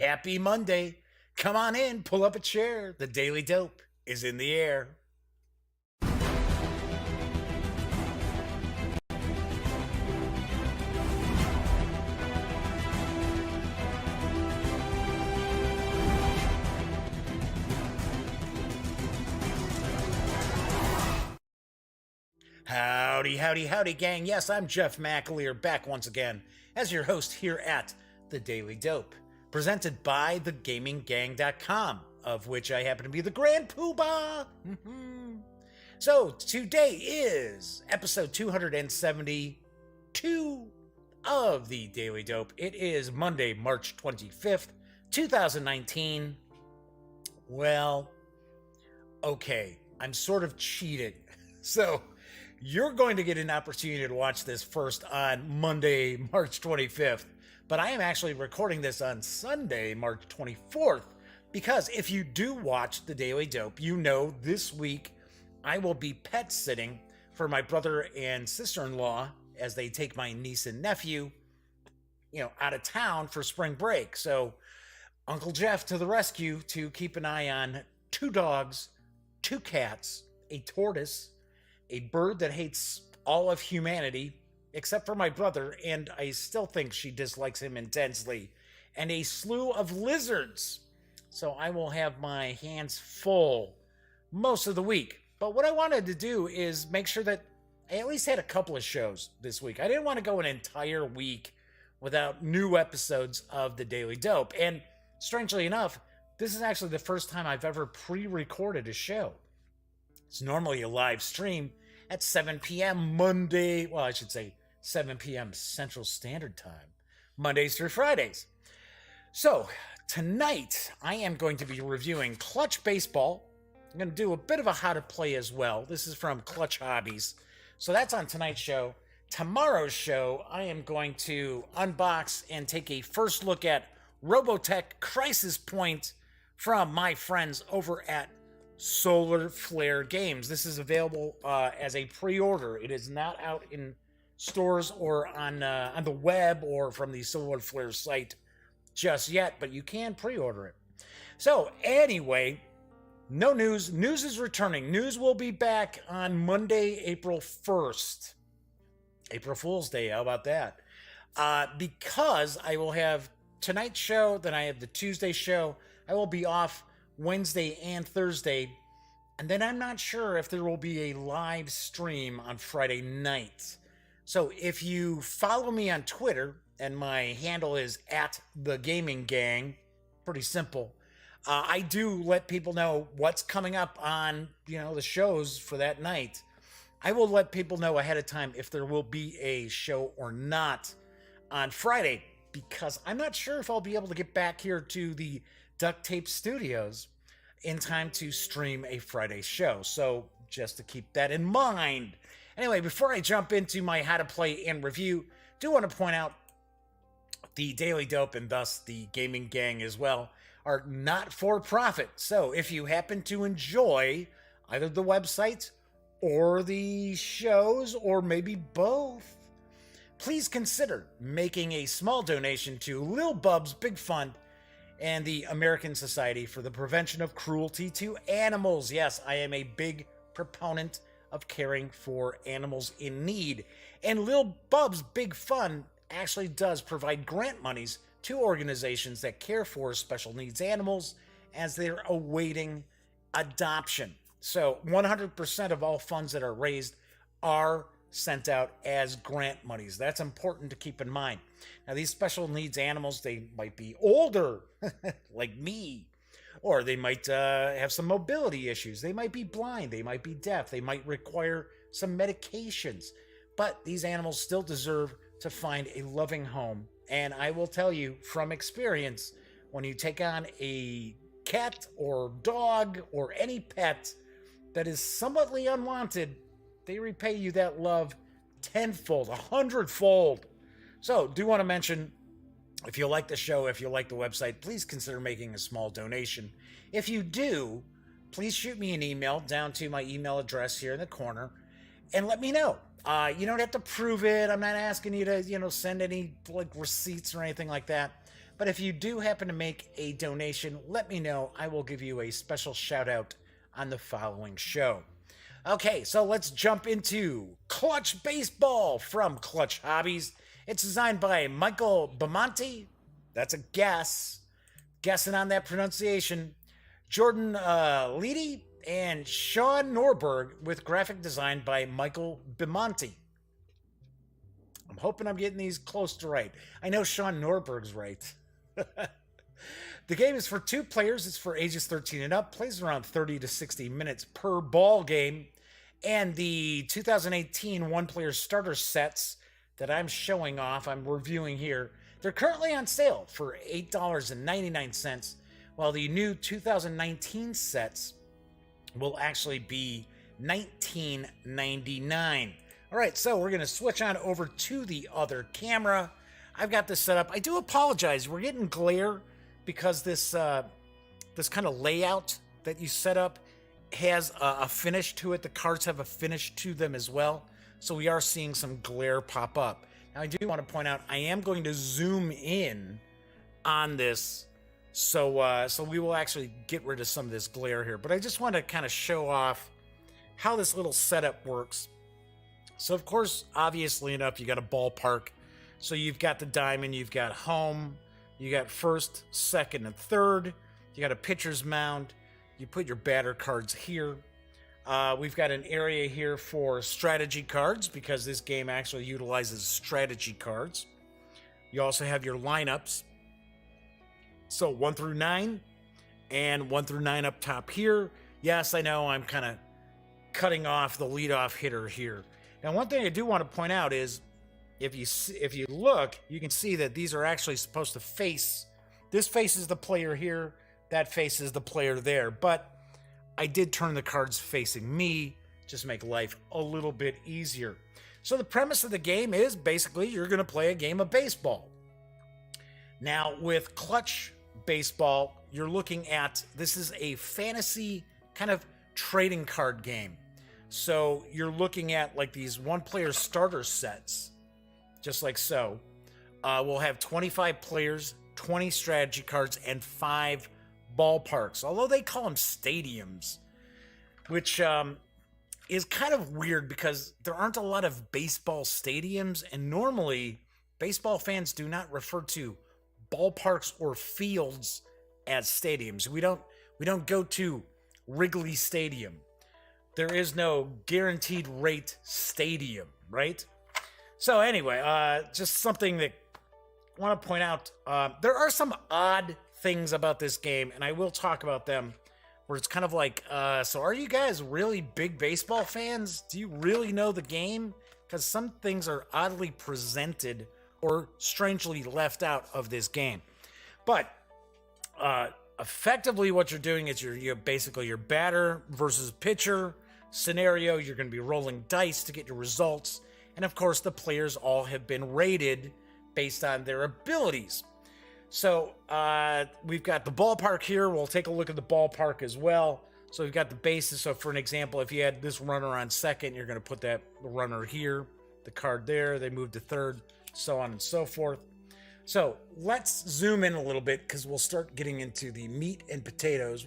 Happy Monday. Come on in, pull up a chair. The Daily Dope is in the air. Howdy, howdy, howdy, gang. Yes, I'm Jeff McAleer, back once again as your host here at The Daily Dope, presented by thegaminggang.com, of which I happen to be the Grand Poobah. So, today is episode 272 of The Daily Dope. It is Monday, March 25th, 2019. Well, okay, I'm sort of cheating. So, you're going to get an opportunity to watch this first on Monday, March 25th, but I am actually recording this on Sunday, March 24th, because if you do watch The Daily Dope, you know this week I will be pet sitting for my brother and sister-in-law as they take my niece and nephew, out of town for spring break. So Uncle Jeff to the rescue to keep an eye on 2 dogs, 2 cats, a tortoise, a bird that hates all of humanity, except for my brother, and I still think she dislikes him intensely, and a slew of lizards. So I will have my hands full most of the week. But what I wanted to do is make sure that I at least had a couple of shows this week. I didn't want to go an entire week without new episodes of The Daily Dope. And strangely enough, this is actually the first time I've ever pre-recorded a show. It's normally a live stream at 7 p.m. Monday. Well, I should say 7 p.m. Central Standard Time, Mondays through Fridays. So tonight I am going to be reviewing Clutch Baseball. I'm going to do a bit of a how to play as well. This is from Clutch Hobbies. So that's on tonight's show. Tomorrow's show, I am going to unbox and take a first look at Robotech Crisis Point from my friends over at Solar Flare Games. This is available as a pre-order. It is not out in stores or on the web or from the Solar Flare site just yet, but you can pre-order it. So anyway, no news. News is returning. News will be back on Monday, April 1st. April Fool's Day, how about that? Because I will have tonight's show, then I have the Tuesday show. I will be off Wednesday and Thursday, and then I'm not sure if there will be a live stream on Friday night. So if you follow me on Twitter, and my handle is @thegaminggang, pretty simple, I do let people know what's coming up on the shows for that night. I will let people know ahead of time if there will be a show or not on Friday, because I'm not sure if I'll be able to get back here to the Duct Tape Studios in time to stream a Friday show. So just to keep that in mind. Anyway, before I jump into my how to play and review, do want to point out the Daily Dope and thus the Gaming Gang as well are not for profit. So if you happen to enjoy either the website or the shows, or maybe both, please consider making a small donation to Lil Bub's Big Fund and the American Society for the Prevention of Cruelty to Animals. Yes, I am a big proponent of caring for animals in need. And Lil Bub's Big Fund actually does provide grant monies to organizations that care for special needs animals as they're awaiting adoption. So 100% of all funds that are raised are sent out as grant monies. That's important to keep in mind. Now, these special needs animals, they might be older, like me, or they might have some mobility issues. They might be blind. They might be deaf. They might require some medications. But these animals still deserve to find a loving home. And I will tell you from experience, when you take on a cat or dog or any pet that is somewhatly unwanted, they repay you that love tenfold, 100-fold. So, do want to mention, if you like the show, if you like the website, please consider making a small donation. If you do, please shoot me an email down to my email address here in the corner and let me know. You don't have to prove it. I'm not asking you to, send any receipts or anything like that. But if you do happen to make a donation, let me know. I will give you a special shout out on the following show. Okay, so let's jump into Clutch Baseball from Clutch Hobbies. It's designed by Michael Bamonte. That's a guess. Guessing on that pronunciation. Jordan Leedy and Sean Norberg with graphic design by Michael Bamonte. I'm hoping I'm getting these close to right. I know Sean Norberg's right. The game is for 2 players. It's for ages 13 and up. Plays around 30 to 60 minutes per ball game. And the 2018 one-player starter sets that I'm showing off, I'm reviewing here, they're currently on sale for $8.99, while the new 2019 sets will actually be $19.99. All right, so we're going to switch on over to the other camera. I've got this set up. I do apologize. We're getting glare because this kind of layout that you set up has a finish to it. The cards have a finish to them as well. So we are seeing some glare pop up. Now, I do want to point out, I am going to zoom in on this. So we will actually get rid of some of this glare here. But I just want to kind of show off how this little setup works. So, of course, obviously enough, you got a ballpark. So you've got the diamond, you've got home, you got first, second, and third. You got a pitcher's mound. You put your batter cards here. We've got an area here for strategy cards because this game actually utilizes strategy cards. You also have your lineups. So 1 through 9 and 1 through 9 up top here. Yes, I know I'm kind of cutting off the leadoff hitter here. Now, one thing I do want to point out is if you look, you can see that these are actually supposed to face. This faces the player here. That faces the player there. But I did turn the cards facing me, just make life a little bit easier. So the premise of the game is basically you're going to play a game of baseball. Now, with Clutch Baseball, you're looking at, this is a fantasy kind of trading card game. So you're looking at like these one-player starter sets, just like so. We'll have 25 players, 20 strategy cards, and 5 ballparks. Although they call them stadiums, which is kind of weird because there aren't a lot of baseball stadiums, and normally baseball fans do not refer to ballparks or fields as stadiums. We don't go to Wrigley Stadium. There is no guaranteed rate stadium, right? So anyway, just something that I want to point out. There are some odd things about this game, and I will talk about them, where it's kind of like, so are you guys really big baseball fans? Do you really know the game? Because some things are oddly presented or strangely left out of this game. But effectively what you're doing is you're basically your batter versus pitcher scenario. You're going to be rolling dice to get your results. And of course, the players all have been rated based on their abilities. So we've got the ballpark here. We'll take a look at the ballpark as well. So we've got the bases. So for an example, if you had this runner on second, you're going to put that runner here, the card there. They move to third, so on and so forth. So let's zoom in a little bit because we'll start getting into the meat and potatoes,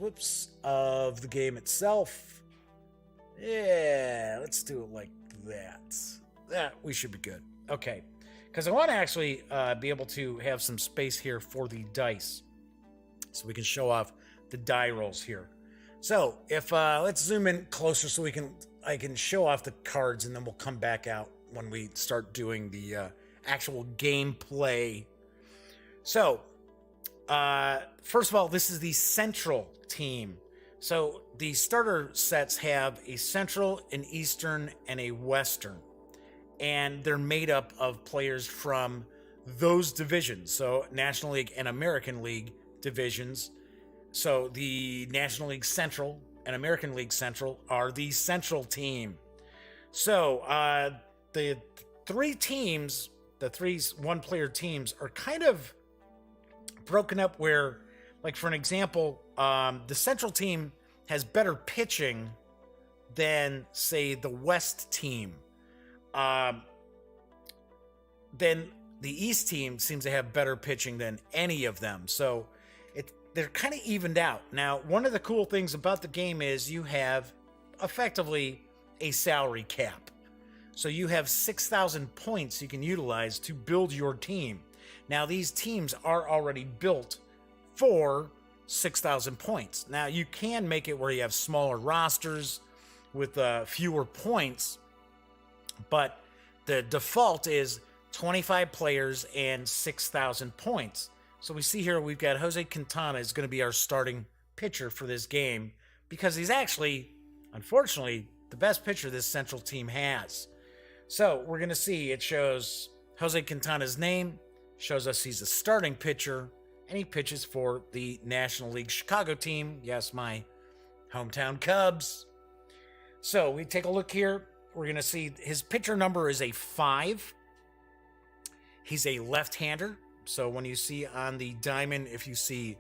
of the game itself. Yeah, let's do it like that. We should be good. Okay. Because I want to actually be able to have some space here for the dice, so we can show off the die rolls here. So if let's zoom in closer so I can show off the cards, and then we'll come back out when we start doing the actual gameplay. So first of all, this is the central team. So the starter sets have a central, an eastern, and a western. And they're made up of players from those divisions. So National League and American League divisions. So the National League Central and American League Central are the central team. So the 3 teams, the 3 one-player teams, are kind of broken up where, like for an example, the central team has better pitching than, say, the West team. Then the East team seems to have better pitching than any of them. So they're kind of evened out. Now, one of the cool things about the game is you have effectively a salary cap. So you have 6,000 points you can utilize to build your team. Now, these teams are already built for 6,000 points. Now, you can make it where you have smaller rosters with fewer points, but the default is 25 players and 6,000 points. So we see here we've got Jose Quintana is going to be our starting pitcher for this game because he's actually, unfortunately, the best pitcher this Central team has. So we're going to see it shows Jose Quintana's name, shows us he's a starting pitcher, and he pitches for the National League Chicago team. Yes, my hometown Cubs. So we take a look here. We're going to see his pitcher number is a 5. He's a left-hander. So when you see on the diamond, if you see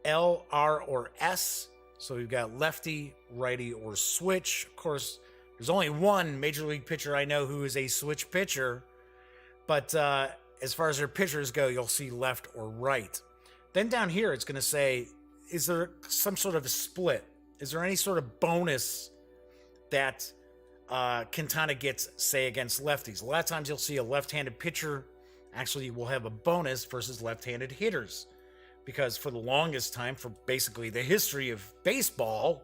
L, R, or S, so we've got lefty, righty, or switch. Of course, there's only one Major League pitcher I know who is a switch pitcher. But as far as their pitchers go, you'll see left or right. Then down here, it's going to say, is there some sort of a split? Is there any sort of bonus that Quintana gets, say, against lefties? A lot of times you'll see a left-handed pitcher actually will have a bonus versus left-handed hitters. Because for the longest time, for basically the history of baseball,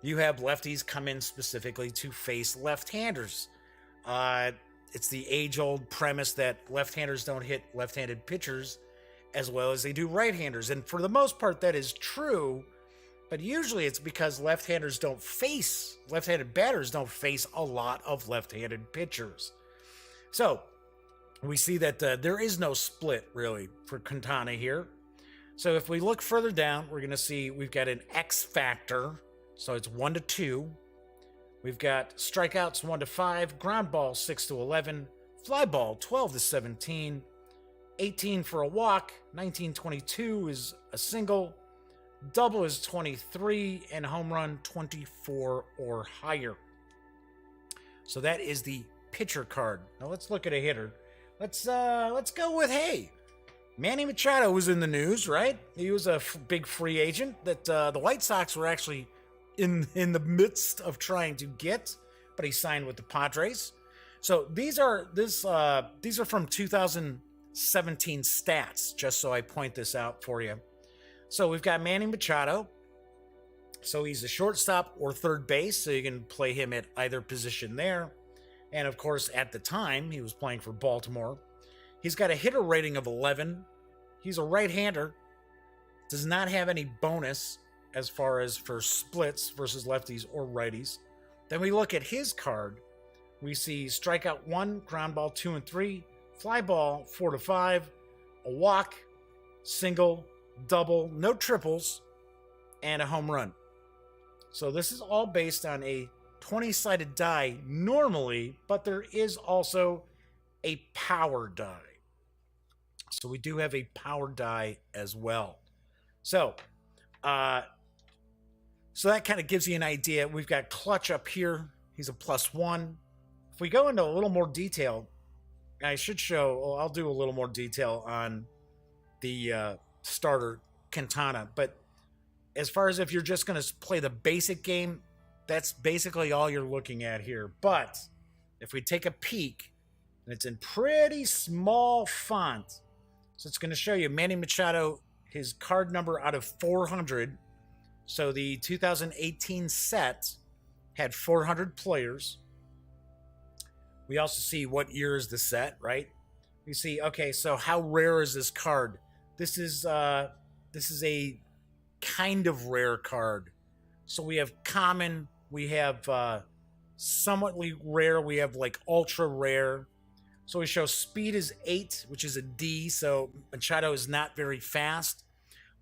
you have lefties come in specifically to face left-handers. It's the age-old premise that left-handers don't hit left-handed pitchers as well as they do right-handers. And for the most part, that is true. But usually it's because left-handed batters don't face a lot of left-handed pitchers. So we see that there is no split, really, for Quintana here. So if we look further down, we're going to see we've got an X factor. So it's 1 to 2. We've got strikeouts 1 to 5, ground ball 6 to 11, fly ball 12 to 17, 18 for a walk, 19-22 is a single, double is 23, and home run 24 or higher. So that is the pitcher card. Now let's look at a hitter. Let's go with, hey, Manny Machado was in the news, right? He was a big free agent that the White Sox were actually in the midst of trying to get, but he signed with the Padres. So these are from 2017 stats, just so I point this out for you. So we've got Manny Machado. So he's a shortstop or third base, so you can play him at either position there. And of course, at the time, he was playing for Baltimore. He's got a hitter rating of 11. He's a right-hander. Does not have any bonus as far as for splits versus lefties or righties. Then we look at his card. We see strikeout 1, ground ball 2 and 3, fly ball 4 to 5, a walk, single, double, no triples, and a home run. So this is all based on a 20-sided die normally, but there is also a power die. So we do have a power die as well. So that kind of gives you an idea. We've got Clutch up here. He's a +1. If we go into a little more detail, I'll do a little more detail on the starter Quintana. But as far as if you're just going to play the basic game, that's basically all you're looking at here. But if we take a peek, and it's in pretty small font, so it's going to show you Manny Machado, his card number out of 400. So the 2018 set had 400 players. We also see what year is the set, right? We see, okay, so how rare is this card? This is a kind of rare card. So we have common, we have somewhatly rare, we have like ultra rare. So we show speed is 8, which is a D, so Machado is not very fast.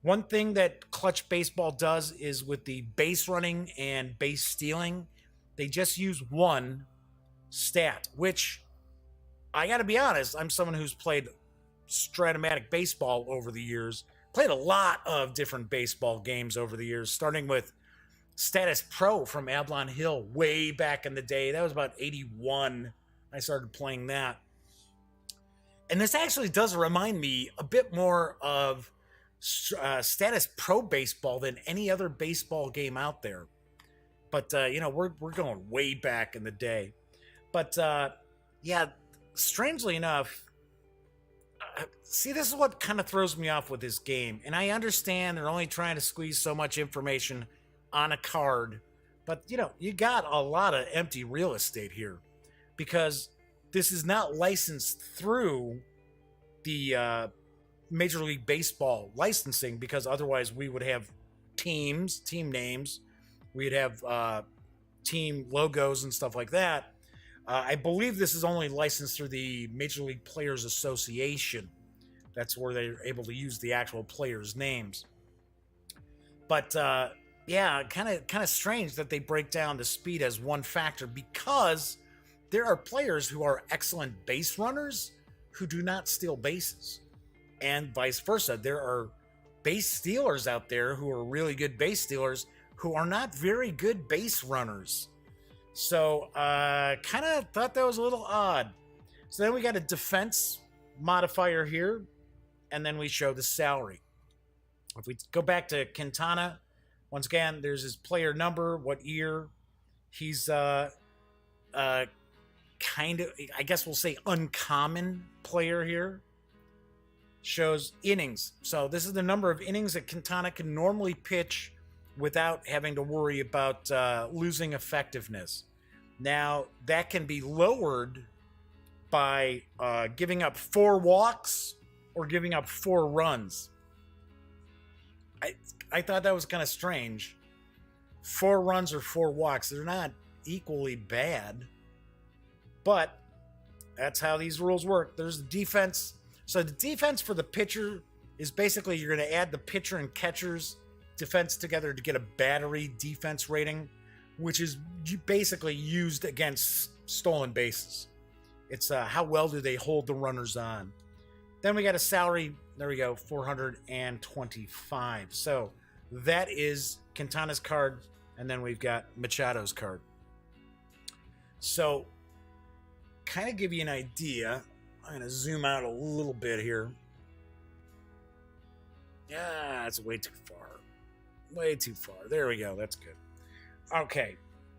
One thing that Clutch Baseball does is with the base running and base stealing, they just use one stat, which I got to be honest, I'm someone who's played Stratomatic baseball over the years, played a lot of different baseball games over the years, starting with Status Pro from Avalon Hill way back in the day. That was about 81. I started playing that. And this actually does remind me a bit more of Status Pro Baseball than any other baseball game out there. But we're going way back in the day. But yeah, strangely enough, see, this is what kind of throws me off with this game. And I understand they're only trying to squeeze so much information on a card, but you got a lot of empty real estate here because this is not licensed through the Major League Baseball licensing, because otherwise we would have team names, we'd have team logos and stuff like that. I believe this is only licensed through the Major League Players Association. That's where they're able to use the actual players' names. But yeah, kind of strange that they break down the speed as one factor, because there are players who are excellent base runners who do not steal bases, and vice versa. There are base stealers out there who are really good base stealers who are not very good base runners. So kind of thought that was a little odd. So then we got a defense modifier here, and then we show the salary. If we go back to Quintana, once again, there's his player number, what year. He's kind of, I guess we'll say, uncommon player here. Shows innings. So this is the number of innings that Quintana can normally pitch without having to worry about losing effectiveness. Now, that can be lowered by giving up 4 walks or giving up 4 runs. I thought that was kind of strange. 4 runs or 4 walks, they're not equally bad, but that's how these rules work. There's the defense. So the defense for the pitcher is basically you're going to add the pitcher and catcher's defense together to get a battery defense rating, which is basically used against stolen bases. It's how well do they hold the runners on. Then we got a salary, there we go, 425. So that is Quintana's card, and then we've got Machado's card. So kind of give you an idea, I'm going to zoom out a little bit here. Yeah, that's way too far. Way too far. There we go. That's good. Okay.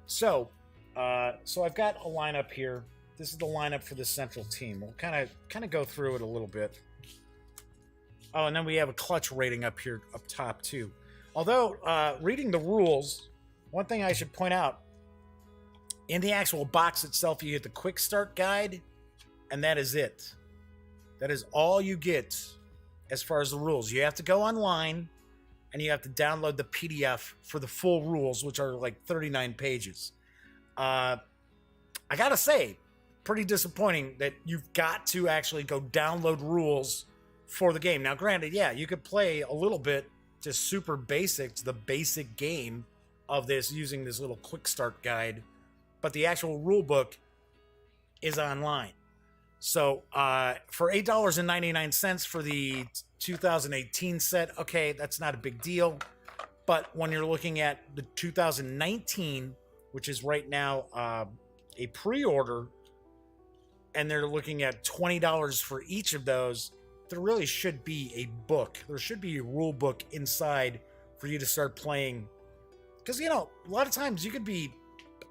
So I've got a lineup here. This is the lineup for the central team. We'll kind of go through it a little bit. Oh, and then we have a clutch rating up here, up top too. Although, reading the rules, one thing I should point out, in the actual box itself, you get the quick start guide, and that is it. That is all you get as far as the rules. You have to go online, and you have to download the PDF for the full rules, which are like 39 pages. I gotta say, pretty disappointing that you've got to actually go download rules for the game. Now, granted, yeah, you could play a little bit just super basic, the basic game of this using this little quick start guide, but the actual rule book is online. So for $8.99 for the 2018 set, okay, that's not a big deal. But when you're looking at the 2019, which is right now a pre-order, and they're looking at $20 for each of those, there really should be a book. There should be a rule book inside for you to start playing. Because, a lot of times you could be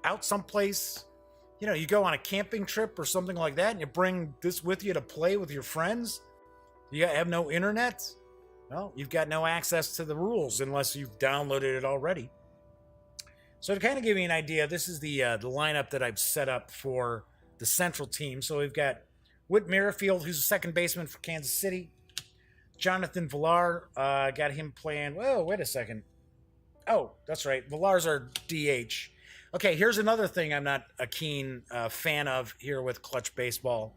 out someplace, you go on a camping trip or something like that, and you bring this with you to play with your friends. You have no internet? Well, you've got no access to the rules unless you've downloaded it already. So to kind of give you an idea, this is the lineup that I've set up for the central team. So we've got Whit Merrifield, who's a second baseman for Kansas City. Jonathan Villar, got him playing. Whoa, wait a second. Oh, that's right. Villar's our DH. Okay, here's another thing I'm not a keen fan of here with Clutch Baseball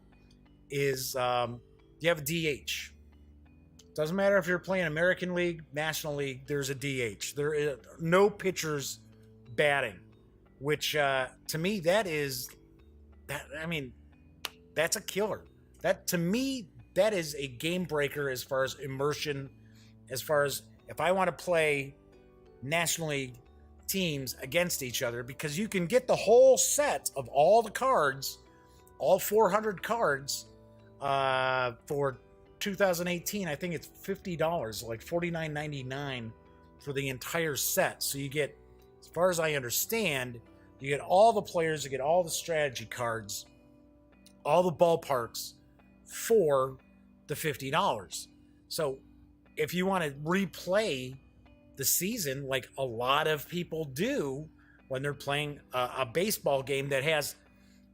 is you have a DH. Doesn't matter if you're playing American League, National League, there's a DH. There is no pitchers batting, which to me, that's a killer. To me, that is a game breaker as far as immersion, as far as if I want to play National League teams against each other, because you can get the whole set of all the cards, all 400 cards, For 2018, I think it's $50, like $49.99 for the entire set. So you get, as far as I understand, you get all the players, you get all the strategy cards, all the ballparks for the $50. So if you want to replay the season like a lot of people do when they're playing a baseball game that has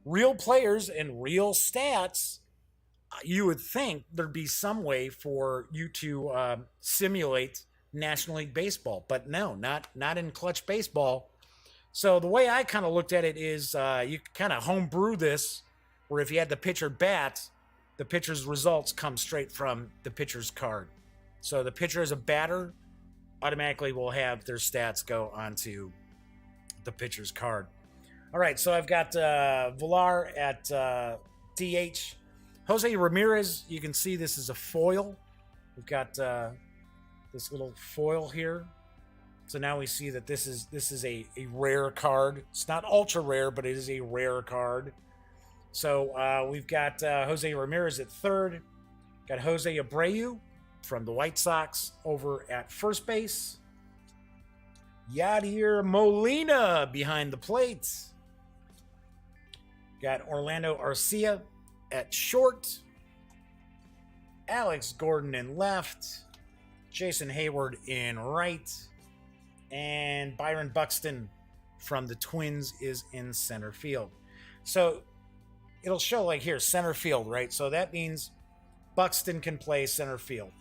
real players and real stats, you would think there'd be some way for you to simulate National League Baseball, but no, not in Clutch Baseball. So the way I kind of looked at it is you kind of homebrew this, where if you had the pitcher bat, the pitcher's results come straight from the pitcher's card. So the pitcher as a batter automatically will have their stats go onto the pitcher's card. All right, so I've got Villar at DH. Jose Ramirez, you can see this is a foil. We've got this little foil here. So now we see that this is a rare card. It's not ultra rare, but it is a rare card. So we've got Jose Ramirez at third. Got Jose Abreu from the White Sox over at first base. Yadier Molina behind the plate. Got Orlando Arcia at short. Alex Gordon in left. Jason Hayward in right. And Byron Buxton from the Twins is in center field. So it'll show like here, center field, right? So that means Buxton can play center field.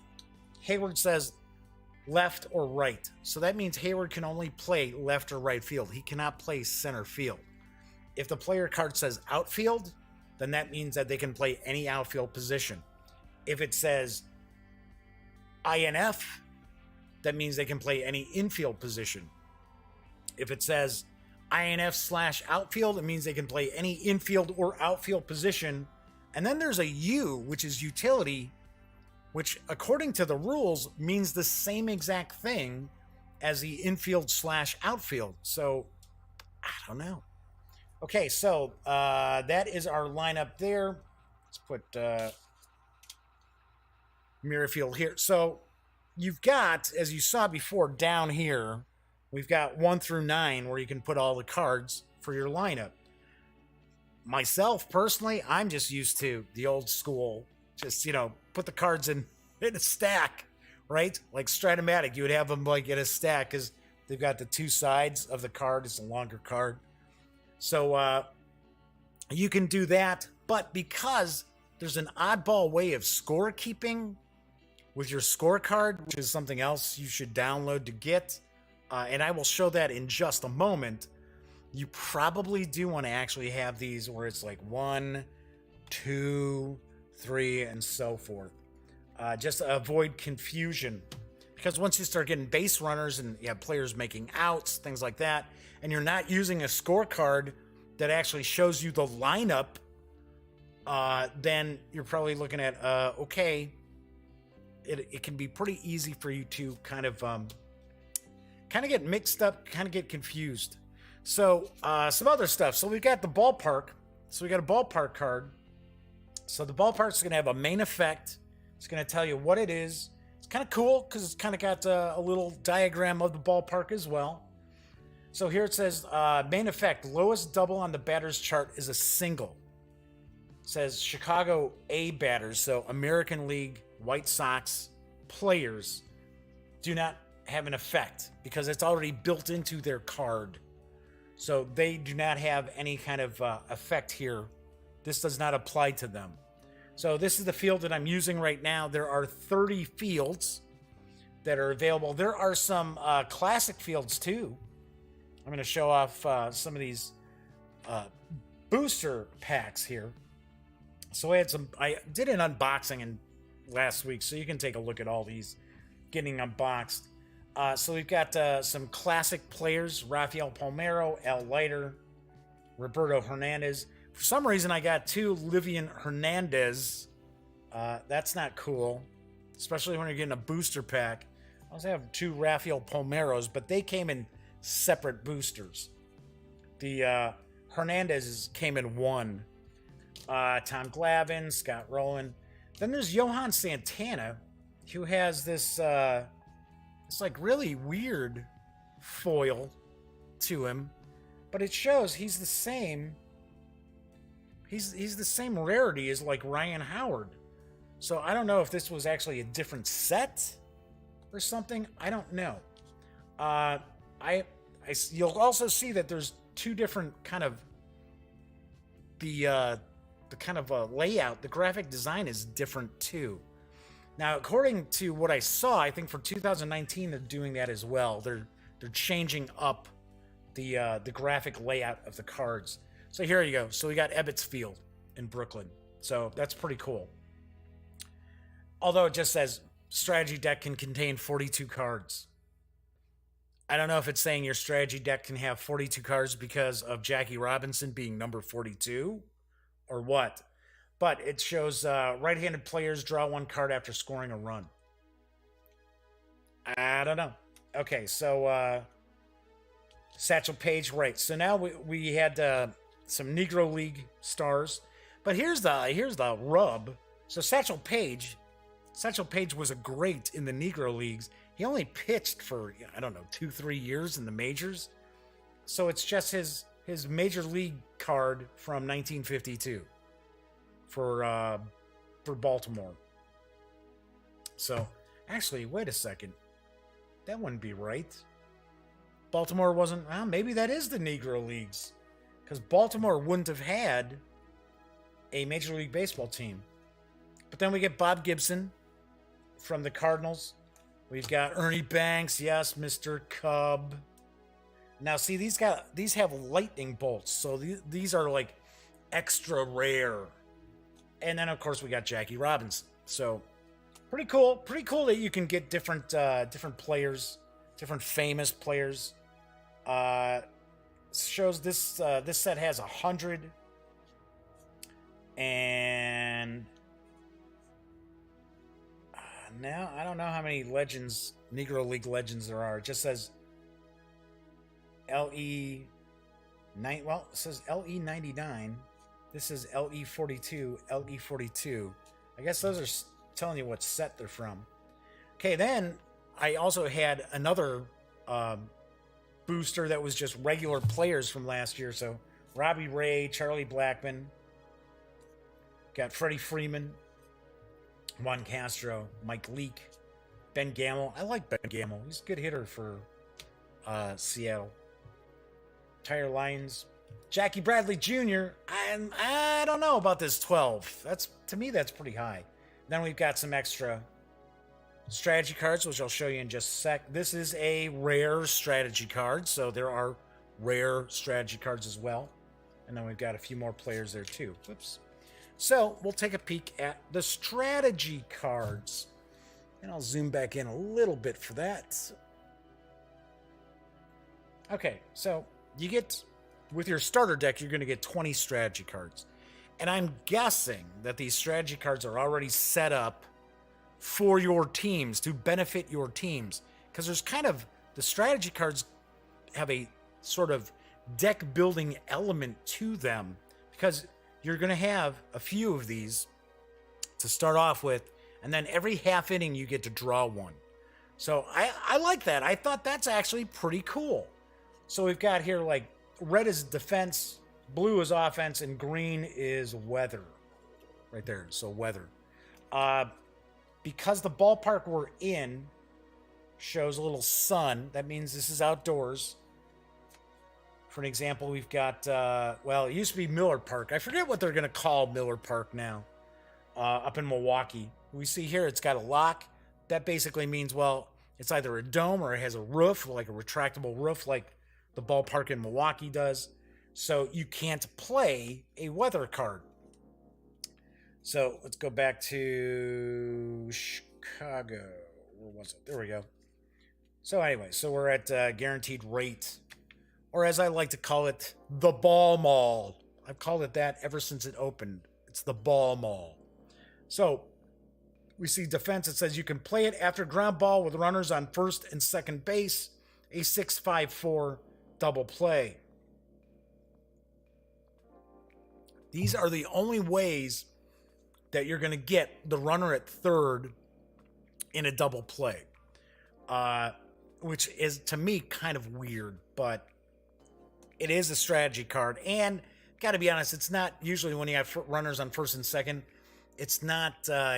Hayward says left or right. So that means Hayward can only play left or right field. He cannot play center field. If the player card says outfield, then that means that they can play any outfield position. If it says INF, that means they can play any infield position. If it says INF/outfield, it means they can play any infield or outfield position. And then there's a U, which is utility, which according to the rules means the same exact thing as the infield/outfield. So I don't know. Okay, so that is our lineup there. Let's put Merrifield here. So you've got, as you saw before, down here, we've got 1 through 9 where you can put all the cards for your lineup. Myself, personally, I'm just used to the old school, just, put the cards in a stack, right? Like Stratomatic, you would have them like in a stack because they've got the two sides of the card. It's a longer card. So you can do that, but because there's an oddball way of scorekeeping with your scorecard, which is something else you should download to get, and I will show that in just a moment, you probably do want to actually have these where it's like 1, 2, 3, and so forth. Just to avoid confusion. Because once you start getting base runners and you have players making outs, things like that, and you're not using a scorecard that actually shows you the lineup, then you're probably looking at, okay, it can be pretty easy for you to kind of get mixed up, kind of get confused. So some other stuff. So we've got the ballpark. So we got a ballpark card. So the ballpark's going to have a main effect. It's going to tell you what it is. It's kind of cool because it's kind of got a little diagram of the ballpark as well. So here it says, main effect, lowest double on the batter's chart is a single. It says Chicago A batters, so American League White Sox players do not have an effect because it's already built into their card. So they do not have any kind of effect here. This does not apply to them. So this is the field that I'm using right now. There are 30 fields that are available. There are some classic fields too. I'm going to show off some of these booster packs here. So I did an unboxing in last week, so you can take a look at all these getting unboxed. So we've got some classic players: Rafael Palmeiro, Al Leiter, Roberto Hernandez. For some reason, I got 2 Livian Hernandez. That's not cool, especially when you're getting a booster pack. I also have 2 Rafael Palmeiros, but they came in separate boosters. The Hernandez came in 1. Tom Glavine, Scott Rowland. Then there's Johan Santana, who has this it's like really weird foil to him, but it shows he's the same. He's the same rarity as like Ryan Howard. So I don't know if this was actually a different set or something. I don't know. You'll also see that there's two different kind of the kind of layout. The graphic design is different too. Now, according to what I saw, I think for 2019 they're doing that as well. They're changing up the graphic layout of the cards. So here you go. So we got Ebbets Field in Brooklyn. So that's pretty cool. Although it just says strategy deck can contain 42 cards. I don't know if it's saying your strategy deck can have 42 cards because of Jackie Robinson being number 42 or what. But it shows right-handed players draw one card after scoring a run. I don't know. Okay, so Satchel Paige, right. So now we had some Negro League stars. But here's the rub. So Satchel Paige was a great in the Negro Leagues. He only pitched for, I don't know, 2-3 years in the majors. So it's just his major league card from 1952 for Baltimore. So actually, wait a second. That wouldn't be right. Baltimore wasn't, well, maybe that is the Negro Leagues. Because Baltimore wouldn't have had a Major League Baseball team. But then we get Bob Gibson from the Cardinals. We've got Ernie Banks, yes, Mr. Cub. Now, see, these have lightning bolts, so these are like extra rare. And then, of course, we got Jackie Robinson. So, pretty cool. Pretty cool that you can get different players, different famous players. Shows this set has 100 and. Now, I don't know how many legends, Negro League legends there are. It just says LE9. Well, it says LE99. This is LE42, LE42. I guess those are telling you what set they're from. Okay, then I also had another booster that was just regular players from last year. So Robbie Ray, Charlie Blackmon. Got Freddie Freeman. Juan Castro, Mike Leake, Ben Gamel. I like Ben Gamel. He's a good hitter for Seattle. Tyler Lyons, Jackie Bradley Jr. I don't know about this 12. To me, that's pretty high. Then we've got some extra strategy cards, which I'll show you in just a sec. This is a rare strategy card, so there are rare strategy cards as well. And then we've got a few more players there too. Whoops. So we'll take a peek at the strategy cards. And I'll zoom back in a little bit for that. Okay, so you get, with your starter deck, you're going to get 20 strategy cards. And I'm guessing that these strategy cards are already set up for your teams, to benefit your teams. Because there's kind of, the strategy cards have a sort of deck building element to them. Because you're going to have a few of these to start off with, and then every half inning you get to draw one. So I like that. I thought that's actually pretty cool. So we've got here like red is defense, blue is offense, and green is weather. Right there, so weather. Because the ballpark we're in shows a little sun, that means this is outdoors. For an example, we've got, well, it used to be Miller Park. I forget what they're going to call Miller Park now, up in Milwaukee. We see here it's got a lock. That basically means, well, it's either a dome or it has a roof, like a retractable roof like the ballpark in Milwaukee does. So you can't play a weather card. So let's go back to Chicago. Where was it? There we go. So anyway, so we're at guaranteed rate. Or as I like to call it, the ball mall. I've called it that ever since it opened. It's the ball mall. So we see defense. It says you can play it after ground ball with runners on first and second base. A 6-5-4 double play. These are the only ways that you're going to get the runner at third in a double play, which is, to me, kind of weird, but it is a strategy card. And got to be honest, it's not usually when you have runners on first and second, it's not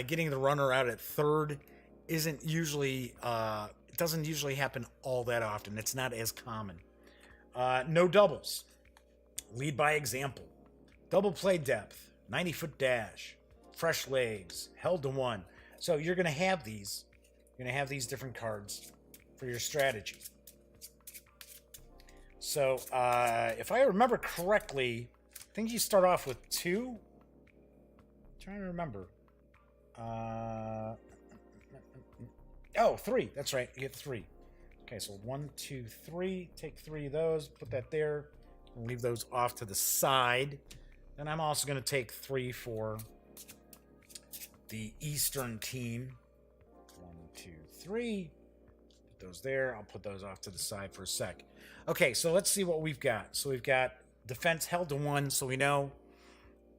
getting the runner out at third isn't usually, it doesn't usually happen all that often. It's not as common. No doubles. Lead by example. Double play depth. 90-foot dash. Fresh legs. Held to one. So you're going to have these. You're going to have these different cards for your strategy. So if I remember correctly, I think you start off with 2. I'm trying to remember. 3. That's right. You get 3. Okay, so 1, 2, 3. Take 3 of those. Put that there. Leave those off to the side. Then I'm also going to take 3 for the Eastern team. 1, 2, 3. Put those there. I'll put those off to the side for a sec. Okay, so let's see what we've got. So we've got defense held to 1, so we know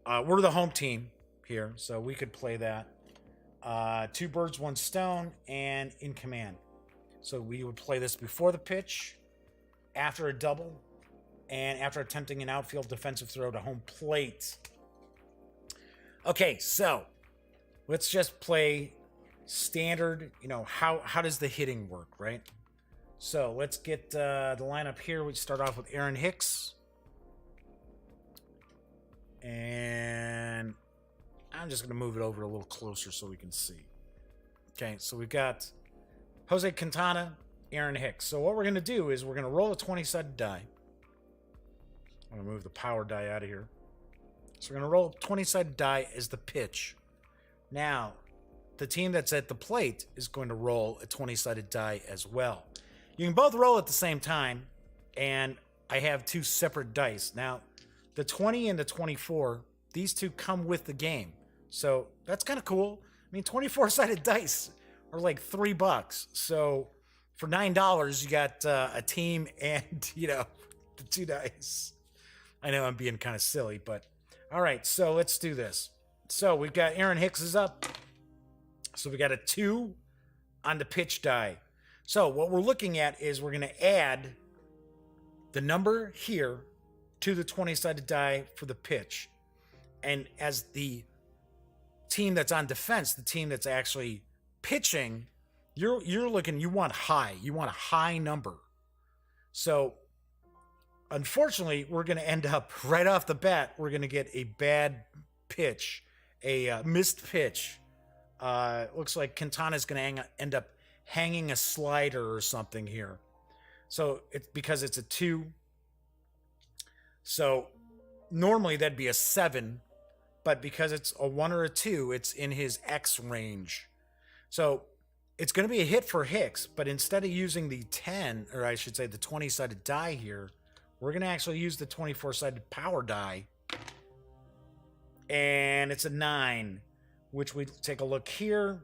we're the home team here, so we could play that. 2 birds, 1 stone, and in command. So we would play this before the pitch, after a double, and after attempting an outfield defensive throw to home plate. Okay, so let's just play standard. You know, how does the hitting work, right? So let's get the lineup here. We start off with Aaron Hicks. And I'm just going to move it over a little closer so we can see. Okay, so we've got Jose Quintana, Aaron Hicks. So what we're going to do is we're going to roll a 20-sided die. I'm going to move the power die out of here. So we're going to roll a 20-sided die as the pitch. Now, the team that's at the plate is going to roll a 20-sided die as well. You can both roll at the same time, and I have 2 separate dice. Now, the 20 and the 24, these 2 come with the game. So that's kind of cool. I mean, 24-sided dice are like $3. So for $9, you got a team and, you know, the 2 dice. I know I'm being kind of silly, but all right. So let's do this. So we've got Aaron Hicks is up. So we got a 2 on the pitch die. So what we're looking at is we're going to add the number here to the 20-sided die for the pitch. And as the team that's on defense, the team that's actually pitching, you're looking, you want high. You want a high number. So unfortunately, we're going to end up right off the bat, we're going to get a bad pitch, a missed pitch. Looks like Quintana's going to end up hanging a slider or something here. So it's because it's a 2. So normally that'd be a 7, but because it's a 1 or a 2, it's in his X range. So it's going to be a hit for Hicks, but instead of using the 10, or I should say the 20-sided die here, we're going to actually use the 24-sided power die. And it's a 9, which we take a look here,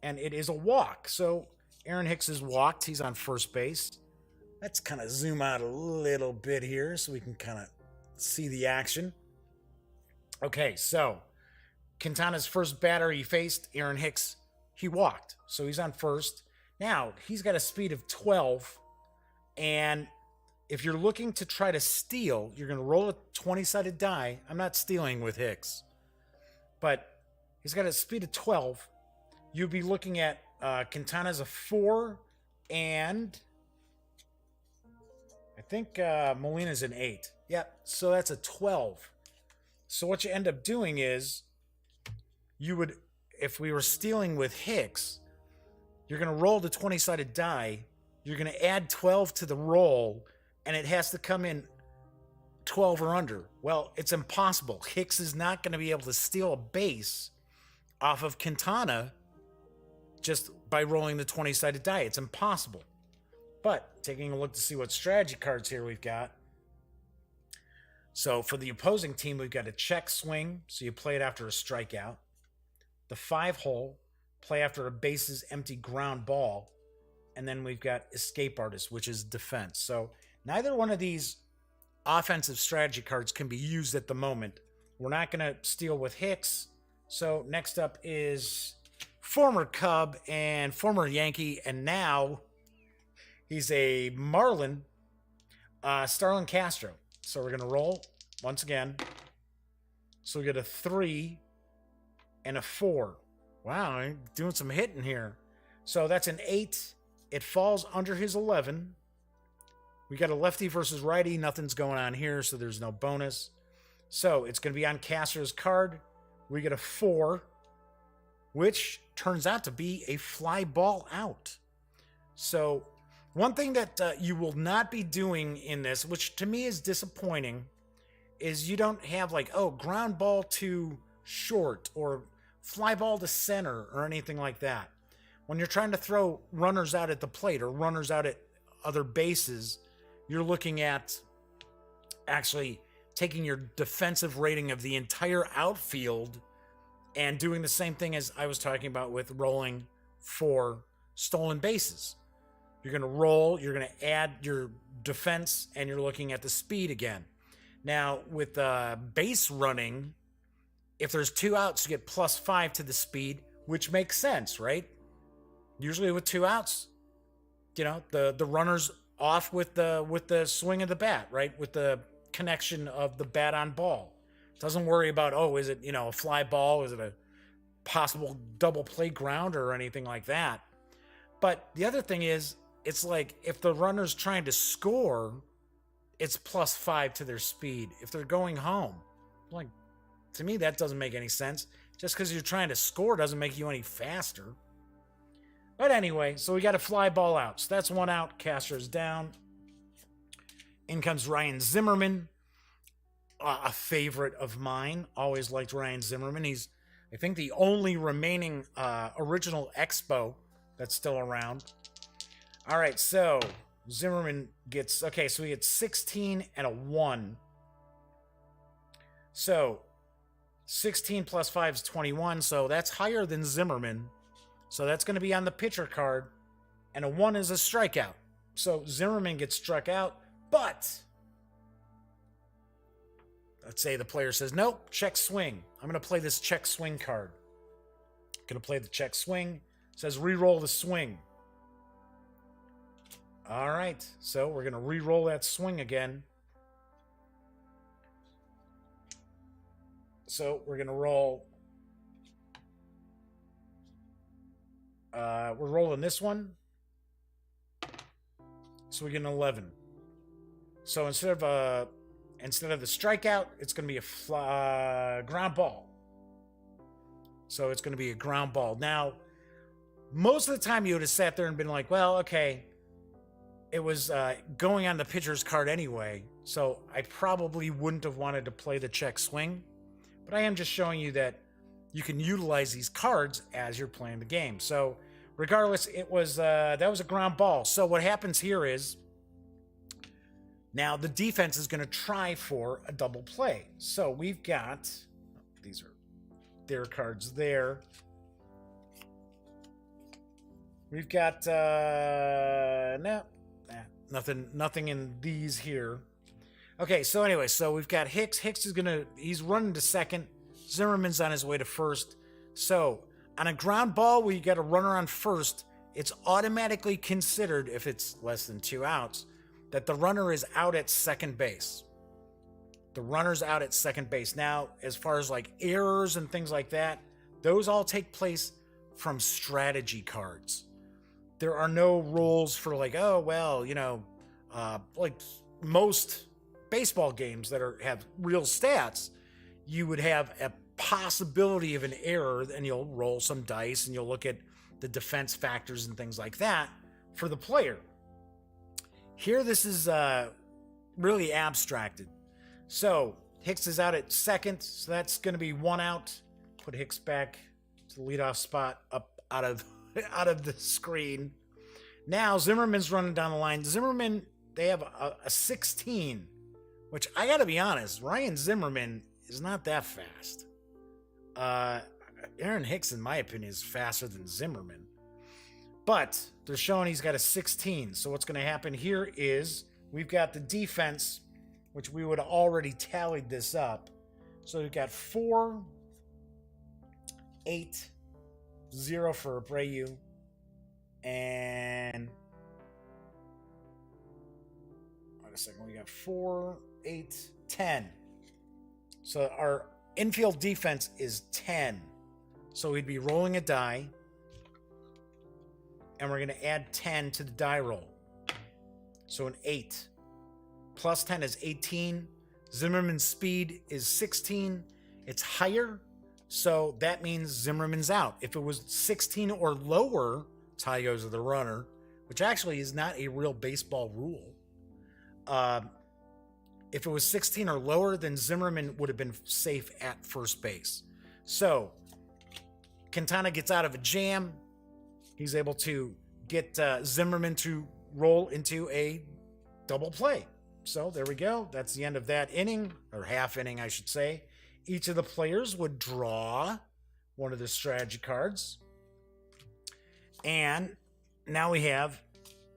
and it is a walk. So Aaron Hicks is walked. He's on first base. Let's kind of zoom out a little bit here so we can kind of see the action. Okay, so Quintana's first batter he faced, Aaron Hicks, he walked. So he's on first. Now, he's got a speed of 12, and if you're looking to try to steal, you're going to roll a 20-sided die. I'm not stealing with Hicks, but he's got a speed of 12. You'd be looking at Quintana's a 4, and I think Molina's an 8. Yep, so that's a 12. So what you end up doing is you would, if we were stealing with Hicks, you're going to roll the 20-sided die. You're going to add 12 to the roll, and it has to come in 12 or under. Well, it's impossible. Hicks is not going to be able to steal a base off of Quintana just by rolling the 20-sided die. It's impossible. But taking a look to see what strategy cards here we've got. So for the opposing team, we've got a check swing. So you play it after a strikeout. The 5-hole, play after a bases empty ground ball. And then we've got escape artist, which is defense. So neither one of these offensive strategy cards can be used at the moment We're not going to steal with Hicks. So next up is former Cub and former Yankee, and now he's a Marlin, Starlin Castro. So we're going to roll once again. So we get a 3 and a 4. Wow, I'm doing some hitting here. So that's an 8. It falls under his 11. We got a lefty versus righty. Nothing's going on here, so there's no bonus. So it's going to be on Castro's card. We get a 4, which turns out to be a fly ball out. So one thing that you will not be doing in this, which to me is disappointing, is you don't have like, oh, ground ball to short or fly ball to center or anything like that. When you're trying to throw runners out at the plate or runners out at other bases, you're looking at actually taking your defensive rating of the entire outfield and doing the same thing as I was talking about with rolling for stolen bases. You're going to roll, you're going to add your defense, and you're looking at the speed again. Now, with base running, if there's 2 outs, you get +5 to the speed, which makes sense, right? Usually with 2 outs, you know, the runner's off with the swing of the bat, right? With the connection of the bat on ball. Doesn't worry about, oh, is it, you know, a fly ball? Is it a possible double play grounder or anything like that? But the other thing is, it's like if the runner's trying to score, it's +5 to their speed. If they're going home, like, to me, that doesn't make any sense. Just because you're trying to score doesn't make you any faster. But anyway, so we got a fly ball out. So that's 1 out. Castro's down. In comes Ryan Zimmerman, a favorite of mine. Always liked Ryan Zimmerman. He's, I think, the only remaining original Expo that's still around. All right, so Zimmerman gets, okay, so he gets 16 and a 1. So 16 plus 5 is 21, so that's higher than Zimmerman. So that's going to be on the pitcher card, and a 1 is a strikeout. So Zimmerman gets struck out, but let's say the player says, nope, check swing. I'm going to play this check swing card. Going to play the check swing. It says re-roll the swing. All right, so we're going to re-roll that swing again. So we're going to roll. We're rolling this one. So we get an 11. So instead of the strikeout, it's going to be a ground ball. So it's going to be a ground ball. Now, most of the time you would have sat there and been like, well, okay, it was going on the pitcher's card anyway, so I probably wouldn't have wanted to play the check swing. But I am just showing you that you can utilize these cards as you're playing the game. So regardless, it was that was a ground ball. So what happens here is now the defense is going to try for a double play. So we've got, these are their cards there. We've got nothing in these here. Okay, so anyway, so we've got Hicks. Hicks is he's running to second. Zimmerman's on his way to first. So on a ground ball where you got a runner on first, it's automatically considered, if it's less than 2 outs, that the runner is out at second base. The runner's out at second base. Now, as far as like errors and things like that, those all take place from strategy cards. There are no rules for like, oh, well, you know, like most baseball games that have real stats, you would have a possibility of an error, and you'll roll some dice and you'll look at the defense factors and things like that for the player. Here, this is really abstracted. So Hicks is out at second, so that's going to be 1 out. Put Hicks back to the leadoff spot up out of the screen. Now Zimmerman's running down the line. Zimmerman, they have a 16, which I got to be honest, Ryan Zimmerman is not that fast. Aaron Hicks, in my opinion, is faster than Zimmerman. But they're showing he's got a 16. So what's going to happen here is we've got the defense, which we would have already tallied this up. So we've got 4, 8, 0 for Abreu, and wait a second, we got 4, 8, 10. So our infield defense is 10. So we'd be rolling a die, and we're going to add 10 to the die roll. So an 8. Plus 10 is 18. Zimmerman's speed is 16. It's higher, so that means Zimmerman's out. If it was 16 or lower, tie goes to the runner, which actually is not a real baseball rule. If it was 16 or lower, then Zimmerman would have been safe at first base. So Quintana gets out of a jam. He's able to get Zimmerman to roll into a double play. So there we go. That's the end of that inning, or half inning, I should say. Each of the players would draw one of the strategy cards. And now we have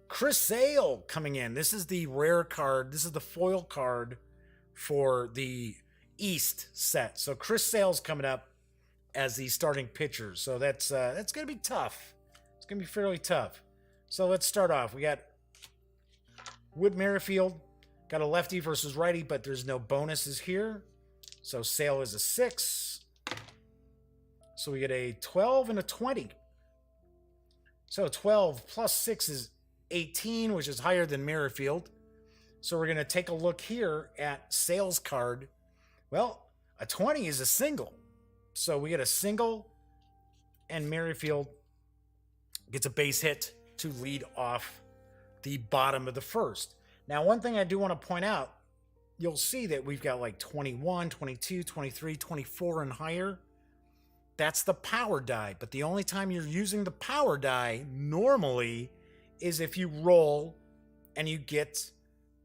Chris Sale coming in. This is the rare card. This is the foil card for the East set. So Chris Sale's coming up as the starting pitcher. So that's going to be tough. It's going to be fairly tough. So let's start off. We got Whit Merrifield. Got a lefty versus righty, but there's no bonuses here. So Sale is a 6. So we get a 12 and a 20. So 12 plus 6 is 18, which is higher than Merrifield. So we're going to take a look here at Sale's card. Well, a 20 is a single. So we get a single, and Merrifield gets a base hit to lead off the bottom of the first. Now, one thing I do want to point out, you'll see that we've got like 21, 22, 23, 24 and higher. That's the power die. But the only time you're using the power die normally is if you roll and you get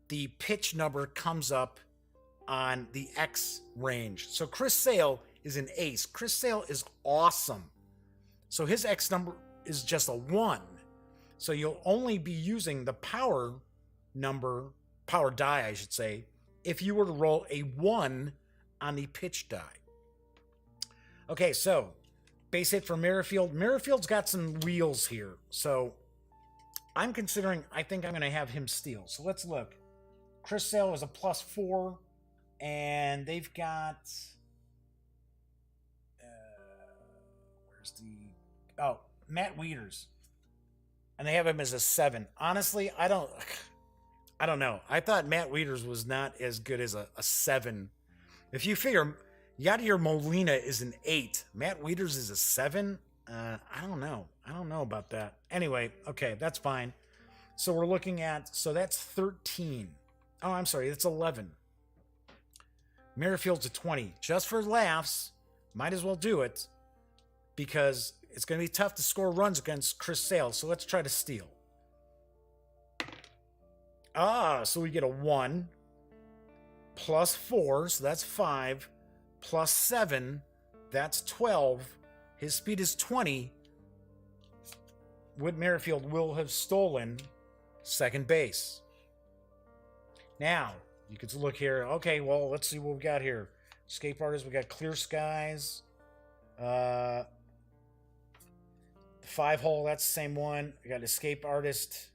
the pitch number comes up on the X range. So Chris Sale is an ace. Chris Sale is awesome. So his X number is just a 1. So you'll only be using the power die, I should say, if you were to roll a 1 on the pitch die. Okay, so base hit for Merrifield. Merrifield's got some wheels here. So I think I'm going to have him steal. So let's look. Chris Sale is a +4, and they've got, Matt Wieters. And they have him as a 7. Honestly, I don't know. I thought Matt Wieters was not as good as a 7. If you figure Yadier Molina is an 8, Matt Wieters is a 7, I don't know. I don't know about that. Anyway, okay, that's fine. So we're looking at, so that's 13. Oh, I'm sorry, that's 11. Merrifield's a 20. Just for laughs, might as well do it, because it's going to be tough to score runs against Chris Sale. So let's try to steal. So we get a 1 +4, so that's 5, +7, that's 12. His speed is 20. Whit Merrifield will have stolen second base. Now, you can look here. Okay, well, let's see what we got here. Escape Artist, we got Clear Skies. The 5-hole, that's the same one. We got Escape Artist.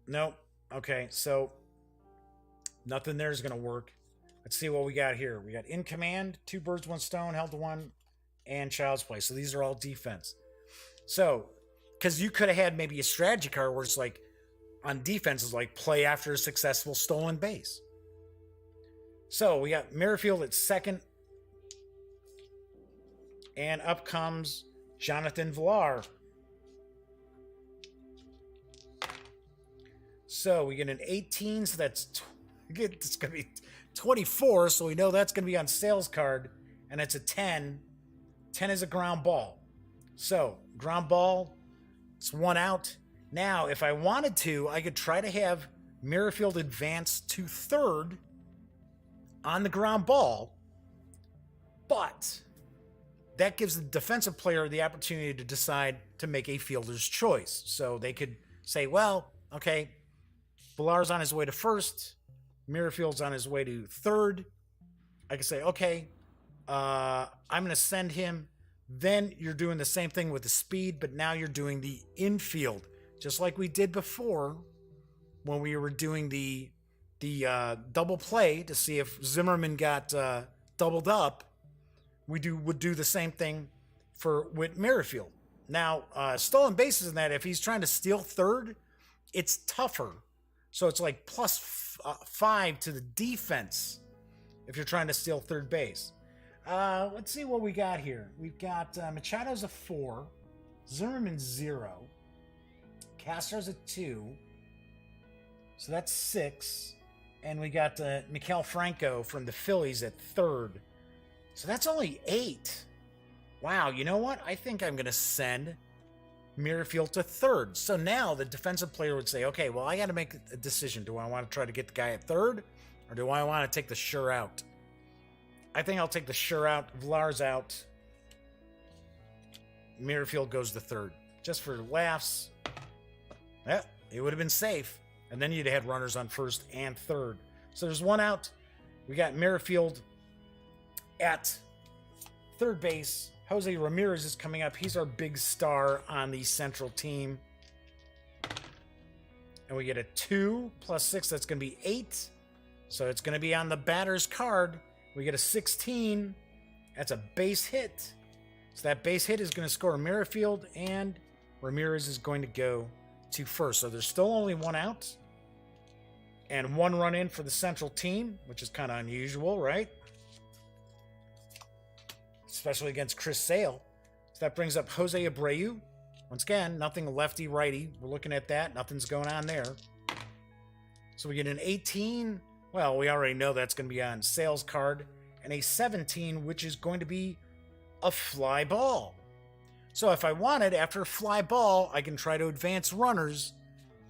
Nope. Okay, so nothing there is going to work. Let's see what we got here. We got In Command, 2 birds, 1 stone, held to 1, and Child's Play. So these are all defense. So, because you could have had maybe a strategy card where it's like, on defense, is like play after a successful stolen base. So we got Merrifield at second. And up comes Jonathan Villar. So we get an 18, so it's going to be 24, so we know that's going to be on Sale's card, and it's a 10. 10 is a ground ball. So, ground ball, it's 1 out. Now, if I wanted to, I could try to have Merrifield advance to third on the ground ball, but that gives the defensive player the opportunity to decide to make a fielder's choice. So they could say, well, okay, Villar's on his way to first, Merrifield's on his way to third. I can say, okay, I'm going to send him. Then you're doing the same thing with the speed, but now you're doing the infield, just like we did before when we were doing the double play to see if Zimmerman got doubled up. Would do the same thing for with Merrifield. Now, stolen bases in that, if he's trying to steal third, it's tougher. So it's like plus 5 to the defense if you're trying to steal third base. Let's see what we got here. We've got Machado's a 4, Zimmerman's 0, Castro's a 2, so that's 6, and we got Maikel Franco from the Phillies at third. So that's only 8. Wow, you know what? I think I'm going to send Merrifield to third. So now the defensive player would say, okay, well, I got to make a decision. Do I want to try to get the guy at third, or do I want to take the sure out? I think I'll take the sure out. Vlar's out. Merrifield goes to third. Just for laughs. Yeah, it would have been safe. And then you'd have had runners on first and third. So there's one out. We got Merrifield at third base. Jose Ramirez is coming up. He's our big star on the central team. And we get a 2 plus 6. That's going to be 8. So it's going to be on the batter's card. We get a 16. That's a base hit. So that base hit is going to score Merrifield, and Ramirez is going to go to first. So there's still only one out. And 1 run in for the central team, which is kind of unusual, right? Especially against Chris Sale. So that brings up Jose Abreu. Once again, nothing lefty-righty. We're looking at that. Nothing's going on there. So we get an 18. Well, we already know that's going to be on Sale's card. And a 17, which is going to be a fly ball. So if I wanted, after a fly ball, I can try to advance runners.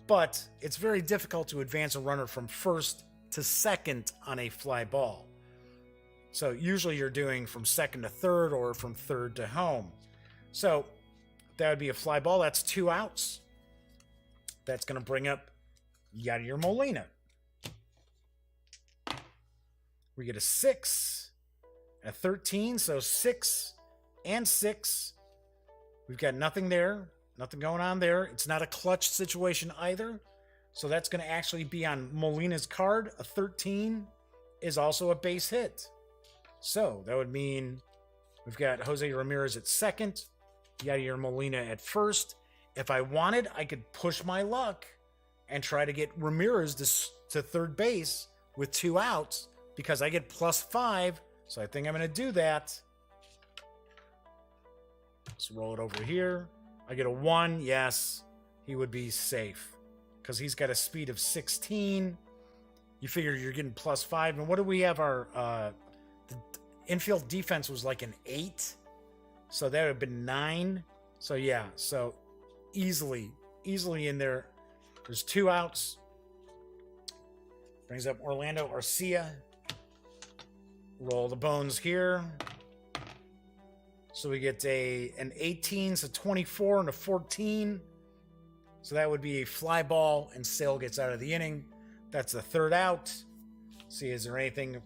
But it's very difficult to advance a runner from first to second on a fly ball. So usually you're doing from second to third or from third to home. So that would be a fly ball. That's 2 outs. That's going to bring up Yadier Molina. We get a 6, a 13, so 6 and 6. We've got nothing there, nothing going on there. It's not a clutch situation either. So that's going to actually be on Molina's card. A 13 is also a base hit. So that would mean we've got Jose Ramirez at second, Yadier Molina at first. If I wanted, I could push my luck and try to get Ramirez to third base with 2 outs because I get plus 5. So I think I'm going to do that. Let's roll it over here. I get a 1. Yes, he would be safe because he's got a speed of 16. You figure you're getting plus 5. And what do we have? Our the infield defense was like an 8. So that would have been 9. So yeah, so easily in there. There's 2 outs. Brings up Orlando Arcia. Roll the bones here. So we get an 18, so 24 and a 14. So that would be a fly ball, and Sale gets out of the inning. That's the 3rd out. See, is there anything?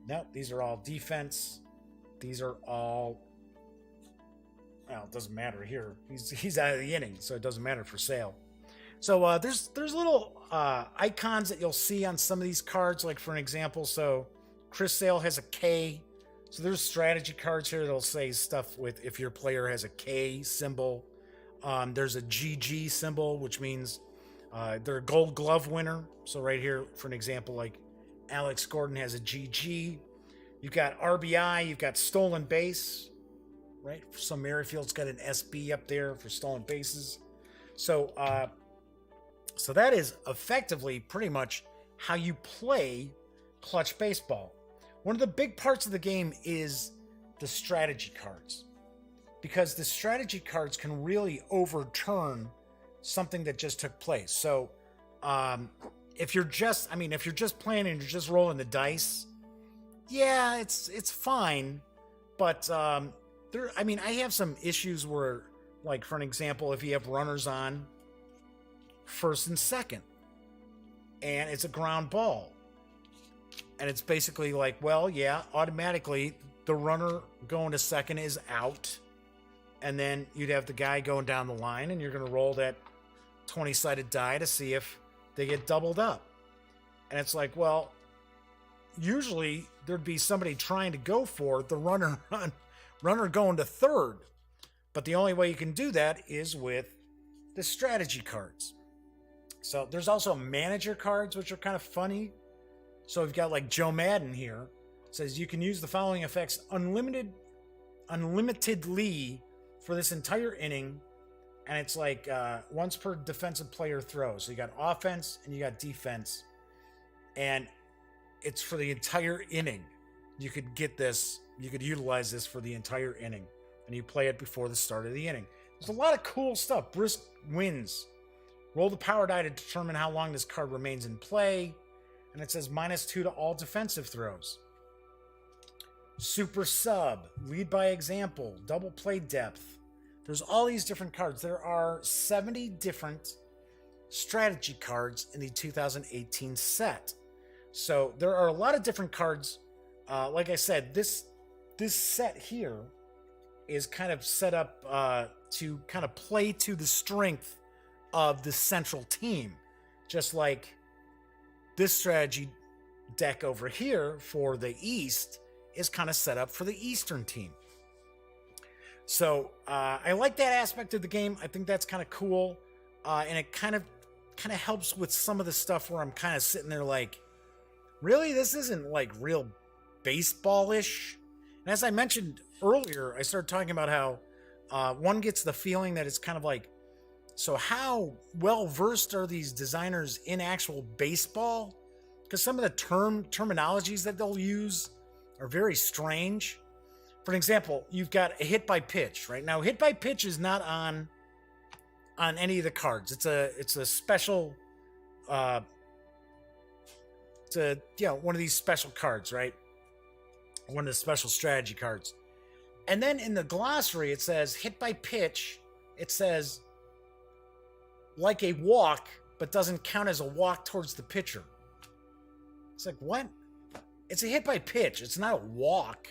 No, these are all defense. These are all... Well, it doesn't matter here. He's out of the inning, so it doesn't matter for Sale. So there's little icons that you'll see on some of these cards, like for an example, so Chris Sale has a K. So there's strategy cards here that'll say stuff with if your player has a K symbol. There's a GG symbol, which means they're a Gold Glove winner. So right here, for an example, like Alex Gordon has a GG. You've got RBI. You've got stolen base. Right? So Merrifield's got an SB up there for stolen bases. So so that is effectively pretty much how you play clutch baseball. One of the big parts of the game is the strategy cards, because the strategy cards can really overturn something that just took place. So if you're just playing and you're just rolling the dice, yeah, it's fine. But I have some issues where, like, for an example, if you have runners on first and second, and it's a ground ball, And it's basically like, well, yeah, automatically the runner going to second is out. And then you'd have the guy going down the line, and you're going to roll that 20-sided die to see if they get doubled up. And it's like, well, usually there'd be somebody trying to go for the runner going to third. But the only way you can do that is with the strategy cards. So there's also manager cards, which are kind of funny. So we've got like Joe Madden here. It says you can use the following effects unlimitedly for this entire inning. And it's like once per defensive player throw. So you got offense and you got defense. And it's for the entire inning. You could get this, you could utilize this for the entire inning. And you play it before the start of the inning. There's a lot of cool stuff. Brisk wins. Roll the power die to determine how long this card remains in play. And it says -2 to all defensive throws. Super sub. Lead by example. Double play depth. There's all these different cards. There are 70 different strategy cards in the 2018 set. So there are a lot of different cards. Like I said, this set here is kind of set up to kind of play to the strength of the central team. Just like this strategy deck over here for the East is kind of set up for the Eastern team. So I like that aspect of the game. I think that's kind of cool. And it kind of helps with some of the stuff where I'm kind of sitting there like, really, this isn't like real baseball-ish. And as I mentioned earlier, I started talking about how one gets the feeling that it's kind of like, so how well versed are these designers in actual baseball? Because some of the terminologies that they'll use are very strange. For example, you've got a hit by pitch, right? Now, hit by pitch is not on any of the cards. It's a special one of these special cards, right? One of the special strategy cards. And then in the glossary, it says hit by pitch. It says like a walk, but doesn't count as a walk towards the pitcher. It's like, what? It's a hit by pitch. It's not a walk.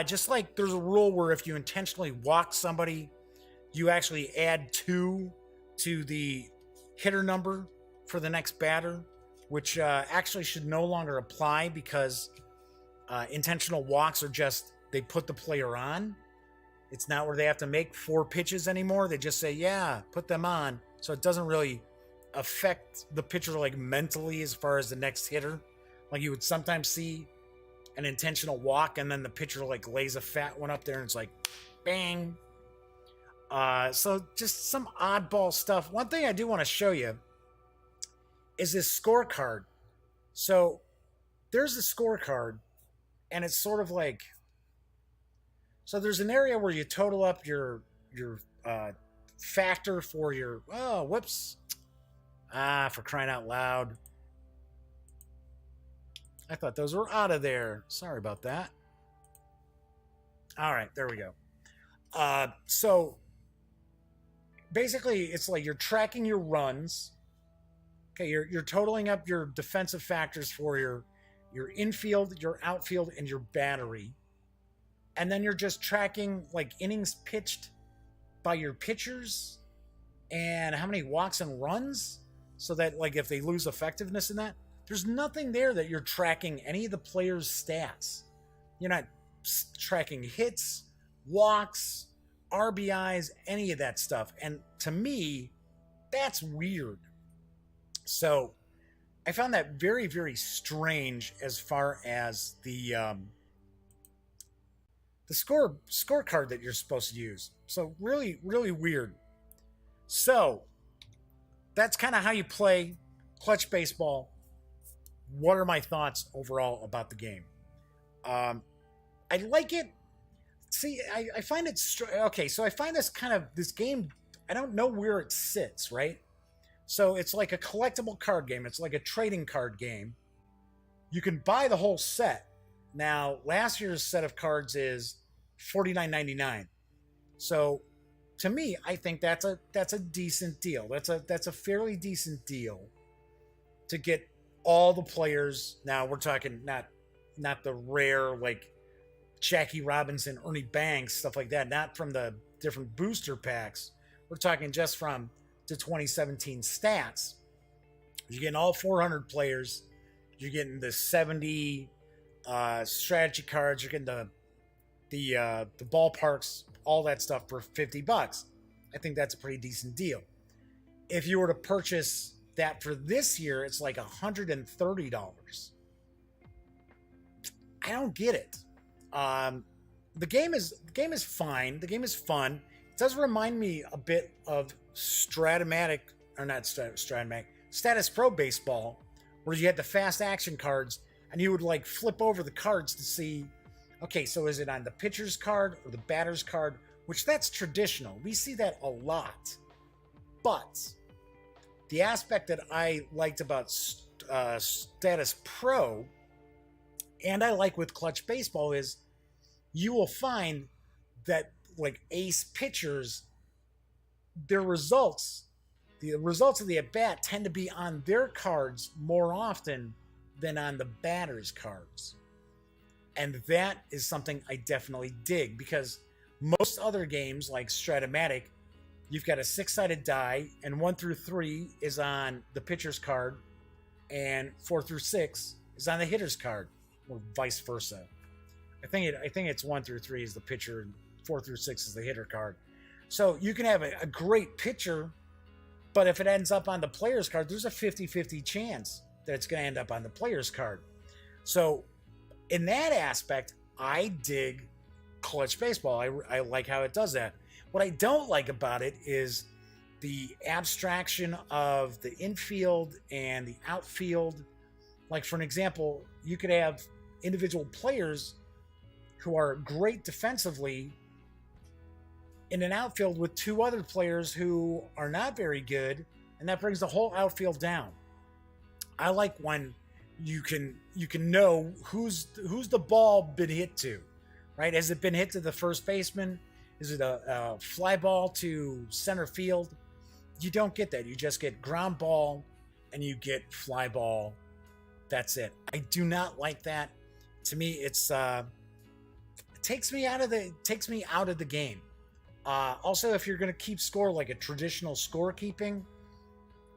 Just like there's a rule where if you intentionally walk somebody, you actually add 2 to the hitter number for the next batter, which actually should no longer apply because intentional walks are just, they put the player on. It's not where they have to make 4 pitches anymore. They just say, yeah, put them on. So it doesn't really affect the pitcher like mentally as far as the next hitter. Like you would sometimes see an intentional walk and then the pitcher like lays a fat one up there and it's like, bang. So just some oddball stuff. One thing I do want to show you is this scorecard. So there's a scorecard and it's sort of like, so there's an area where you total up your factor for your, oh, whoops. For crying out loud. I thought those were out of there. Sorry about that. All right, there we go. So basically it's like you're tracking your runs. Okay, you're totaling up your defensive factors for your infield, your outfield, and your battery. And then you're just tracking like innings pitched by your pitchers and how many walks and runs, so that like if they lose effectiveness in that, there's nothing there that you're tracking any of the players' stats. You're not tracking hits, walks, RBIs, any of that stuff. And to me, that's weird. So I found that very, very strange as far as the scorecard that you're supposed to use. So really, really weird. So that's kind of how you play Clutch Baseball. What are my thoughts overall about the game? I like it. See, I find it okay. So I find this game. I don't know where it sits, right? So it's like a collectible card game. It's like a trading card game. You can buy the whole set. Now, last year's set of cards is $49.99. So, to me, I think that's a decent deal. That's a fairly decent deal to get all the players. Now we're talking not the rare like Jackie Robinson, Ernie Banks, stuff like that. Not from the different booster packs. We're talking just from the 2017 stats. You're getting all 400 players. You're getting the 70 strategy cards. You're getting the ballparks, all that stuff for $50. I think that's a pretty decent deal. If you were to purchase that for this year, it's like $130. I don't get it. The game is fine. The game is fun. It does remind me a bit of Stratomatic, or not Stratomatic, Status Pro Baseball, where you had the fast action cards and you would like flip over the cards to see, okay, so is it on the pitcher's card or the batter's card? Which that's traditional. We see that a lot. But the aspect that I liked about Status Pro, and I like with Clutch Baseball, is you will find that like ace pitchers, their results, the results of the at-bat tend to be on their cards more often than on the batter's cards. And that is something I definitely dig, because most other games like Stratomatic, you've got a 6-sided die, and 1 through 3 is on the pitcher's card, and 4 through 6 is on the hitter's card, or vice versa. I think it's 1 through 3 is the pitcher, and 4 through 6 is the hitter card. So you can have a great pitcher, but if it ends up on the player's card, there's a 50-50 chance that it's going to end up on the player's card. So in that aspect, I dig Clutch Baseball. I like how it does that. What I don't like about it is the abstraction of the infield and the outfield. Like, for an example, you could have individual players who are great defensively in an outfield with 2 other players who are not very good, and that brings the whole outfield down. I like when you can know who's the ball been hit to, right? Has it been hit to the first baseman? Is it a fly ball to center field? You don't get that. You just get ground ball and you get fly ball. That's it. I do not like that. To me, it takes me out of the game. Also, if you're going to keep score like a traditional scorekeeping,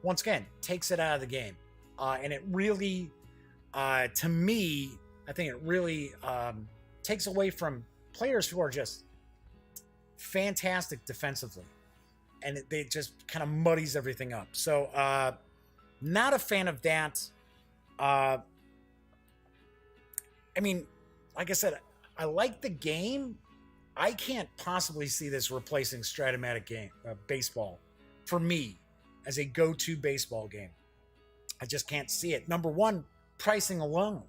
once again, takes it out of the game. And it really, to me, I think it really takes away from players who are just fantastic defensively. And it just kind of muddies everything up. So, not a fan of that. I mean, like I said, I like the game. I can't possibly see this replacing Stratomatic baseball for me as a go-to baseball game. I just can't see it. Number one, pricing alone.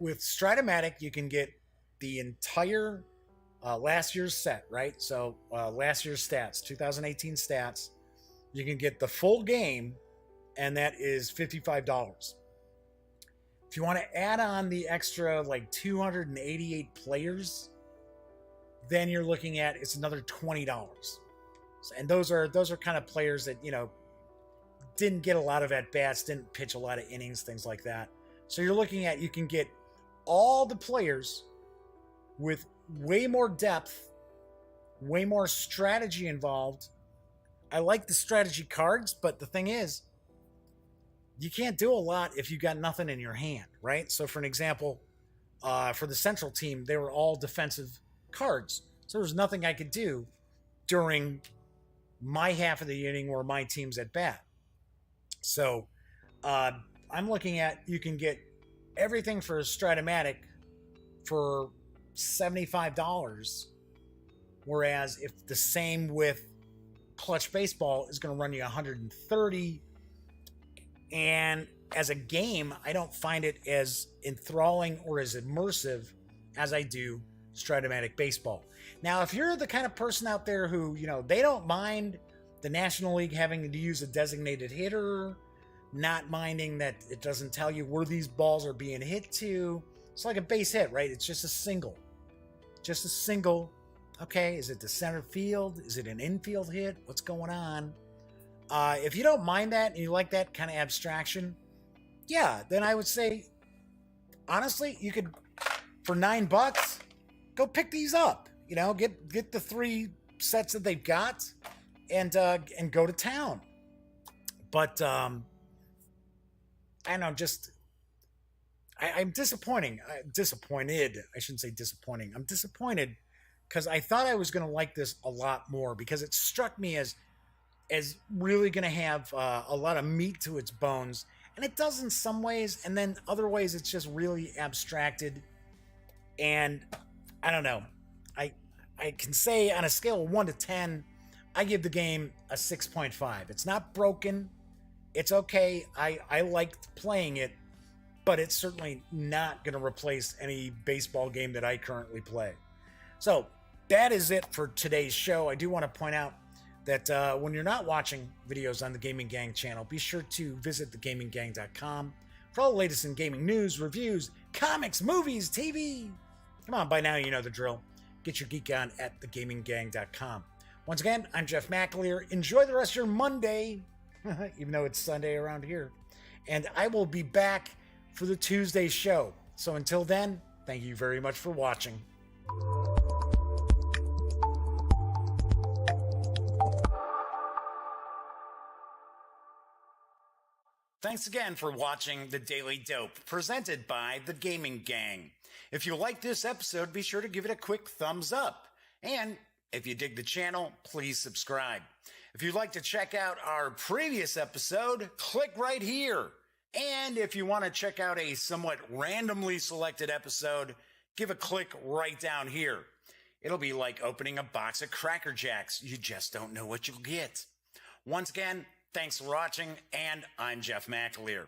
With Stratomatic, you can get the entire last year's set, right? So last year's stats, 2018 stats. You can get the full game, and that is $55. If you want to add on the extra like 288 players, then you're looking at it's another $20. And those are kind of players that, didn't get a lot of at-bats, didn't pitch a lot of innings, things like that. So you're looking at, you can get all the players with way more depth, way more strategy involved. I like the strategy cards, but the thing is, you can't do a lot if you got nothing in your hand, right? So for an example, for the Central team, they were all defensive cards. So there was nothing I could do during my half of the inning or my team's at bat. So I'm looking at, you can get everything for Stratomatic for $75, whereas if the same with Clutch Baseball is going to run you $130, and as a game, I don't find it as enthralling or as immersive as I do Stratomatic Baseball. Now, if you're the kind of person out there who, they don't mind the National League having to use a designated hitter, not minding that it doesn't tell you where these balls are being hit to. It's like a base hit, right? It's just a single. Just a single. Okay, is it the center field? Is it an infield hit? What's going on? If you don't mind that and you like that kind of abstraction, yeah, then I would say, honestly, you could, for $9, go pick these up. You know, get the 3 sets that they've got, and go to town. But I don't know, just I'm disappointed. I shouldn't say disappointing. I'm disappointed because I thought I was going to like this a lot more, because it struck me as really going to have a lot of meat to its bones, and it does in some ways, and then other ways it's just really abstracted. And I don't know. I I can say on a scale of 1 to 10, I give the game a 6.5. It's not broken. It's okay. I liked playing it, but it's certainly not going to replace any baseball game that I currently play. So that is it for today's show. I do want to point out that when you're not watching videos on the Gaming Gang channel, be sure to visit thegaminggang.com for all the latest in gaming news, reviews, comics, movies, TV. Come on, by now you know the drill. Get your geek on at thegaminggang.com. Once again, I'm Jeff McAleer. Enjoy the rest of your Monday, even though it's Sunday around here. And I will be back for the Tuesday show. So until then, thank you very much for watching. Thanks again for watching The Daily Dope, presented by The Gaming Gang. If you like this episode, be sure to give it a quick thumbs up. And if you dig the channel, please subscribe. If you'd like to check out our previous episode, click right here. And if you want to check out a somewhat randomly selected episode, give a click right down here. It'll be like opening a box of Cracker Jacks. You just don't know what you'll get. Once again, thanks for watching, and I'm Jeff McAleer.